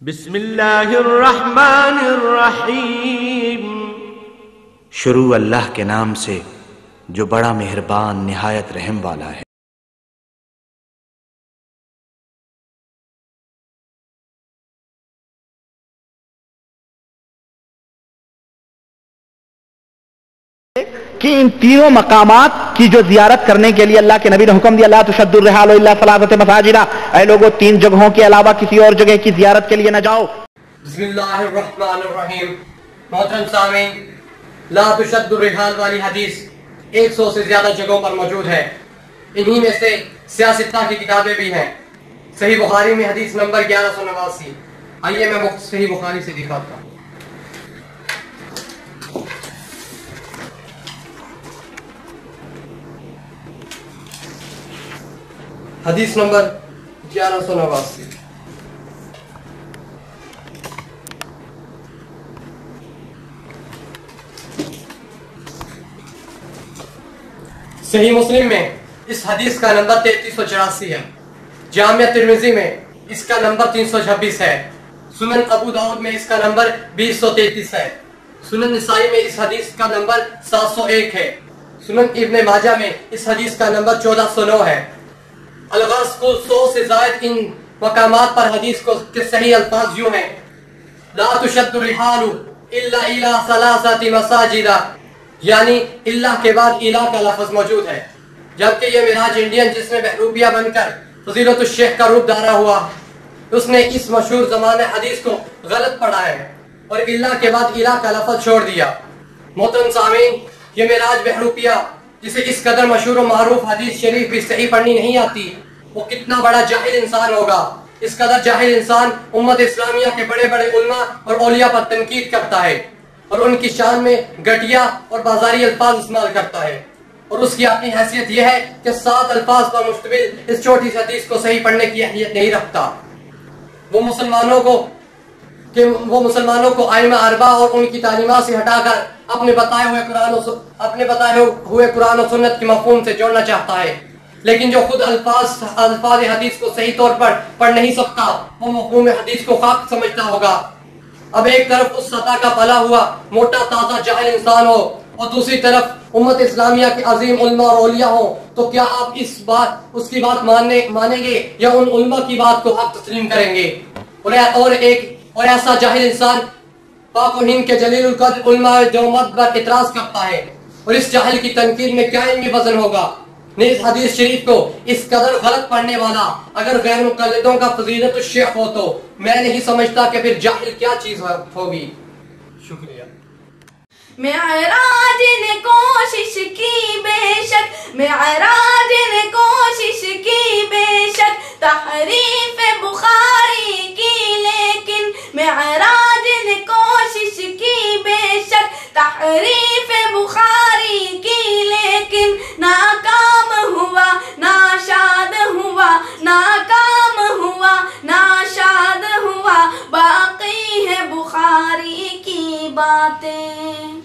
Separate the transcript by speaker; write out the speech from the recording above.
Speaker 1: بسم اللہ الرحمن الرحیم۔
Speaker 2: شروع اللہ کے نام سے جو بڑا مہربان نہایت رحم والا ہے۔
Speaker 3: کہ ان تینوں مقامات کی جو زیارت کرنے کے لیے اللہ کے نبی نے حکم دیا، لا تشد الرحال الا ثلاثۃ مساجد، اے لوگوں تین جگہوں کے علاوہ کسی اور جگہ کی زیارت کے لیے نہ جاؤ۔
Speaker 4: بسم اللہ الرحمن الرحیم۔ محترم سامعین، لا تشد الرحال والی حدیث 100 سے زیادہ جگہوں پر موجود ہے۔ انہی میں سے سیاستہ کی کتابیں بھی ہیں۔ صحیح بخاری میں حدیث نمبر 1189۔ آئیے میں صحیح بخاری سے دکھاتا ہوں۔ حدیث نمبر 1189۔ صحیح مسلم میں اس حدیث کا نمبر 3384 ہے۔ جامعہ ترمذی میں اس کا نمبر 326 ہے۔ سنن ابو داؤد میں اس کا نمبر 2033 ہے۔ سنن نسائی میں اس حدیث کا نمبر 701 ہے۔ سنن ابن ماجہ میں اس حدیث کا نمبر 1409 ہے۔ الغرض کو 100 سے زائد ان مقامات پر حدیث کو کے صحیح الفاظ یوں ہیں: لا تشد الرحال الا الى ثلاثۃ مساجد، یعنی اللہ کے بعد الہ کا لفظ موجود ہے، جبکہ یہ معراج انڈین جس میں بہروپیہ بن کر فضیلت الشیخ کا روپ دھارا ہوا، اس نے اس مشہور زمانہ حدیث کو غلط پڑھا ہے اور اللہ کے بعد الہ کا لفظ چھوڑ دیا۔ محترم سامعین، یہ معراج بہروپیہ جسے اس قدر مشہور و معروف حدیث شریف بھی صحیح پڑھنی نہیں آتی، وہ کتنا بڑا جاہل انسان ہوگا۔ اس قدر جاہل انسان امت اسلامیہ کے بڑے بڑے علماء اور اولیاء پر تنقید کرتا ہے اور ان کی شان میں گھٹیا اور بازاری الفاظ استعمال کرتا ہے، اور اس کی اپنی حیثیت یہ ہے کہ 7 الفاظ پر مشتمل اس چھوٹی سی حدیث کو صحیح پڑھنے کی اہلیت نہیں رکھتا۔ وہ مسلمانوں کو ائمہ اربعہ اور ان کی تعلیمات سے ہٹا کر اپنے بتائے ہوئے قرآن و سنت کے مفہوم سے جوڑنا چاہتا ہے، لیکن جو خود الفاظ حدیث کو صحیح طور پر پڑھ نہیں سکتا، وہ مفہوم حدیث کو خاک سمجھتا ہوگا۔ اب ایک طرف اس سطح کا پلا ہوا موٹا تازہ جاہل انسان ہو اور دوسری طرف امت اسلامیہ کے عظیم علماء اور اولیاء ہوں، تو کیا آپ اس کی بات مانیں گے یا ان علماء کی بات کو حق تسلیم کریں گے؟ اور ایسا جاہل انسان پاک و ہند کے جلیل القدر علماء دیوبند پر اعتراض کرتا ہے، اور اس جاہل کی تنقید میں کیا علمی وزن ہوگا؟ اس حدیث شریف کو اس قدر غلط پڑھنے والا اگر غیر مقلدوں کا فضیلت الشیخ ہو تو میں نہیں سمجھتا کہ پھر جاہل کیا چیز ہوگی۔ شکریہ۔
Speaker 5: معراج نے کوشش کی بے شک، معراج نے کوشش کی بے شک، تحریف بخاری کی، لیکن معراج نے کوشش کی بے شک، تحریف بخاری کی، لیکن ناکام ہوا، ناشاد ہوا، ناکام ہوا، ناشاد ہوا، باقی ہے بخاری کی باتیں۔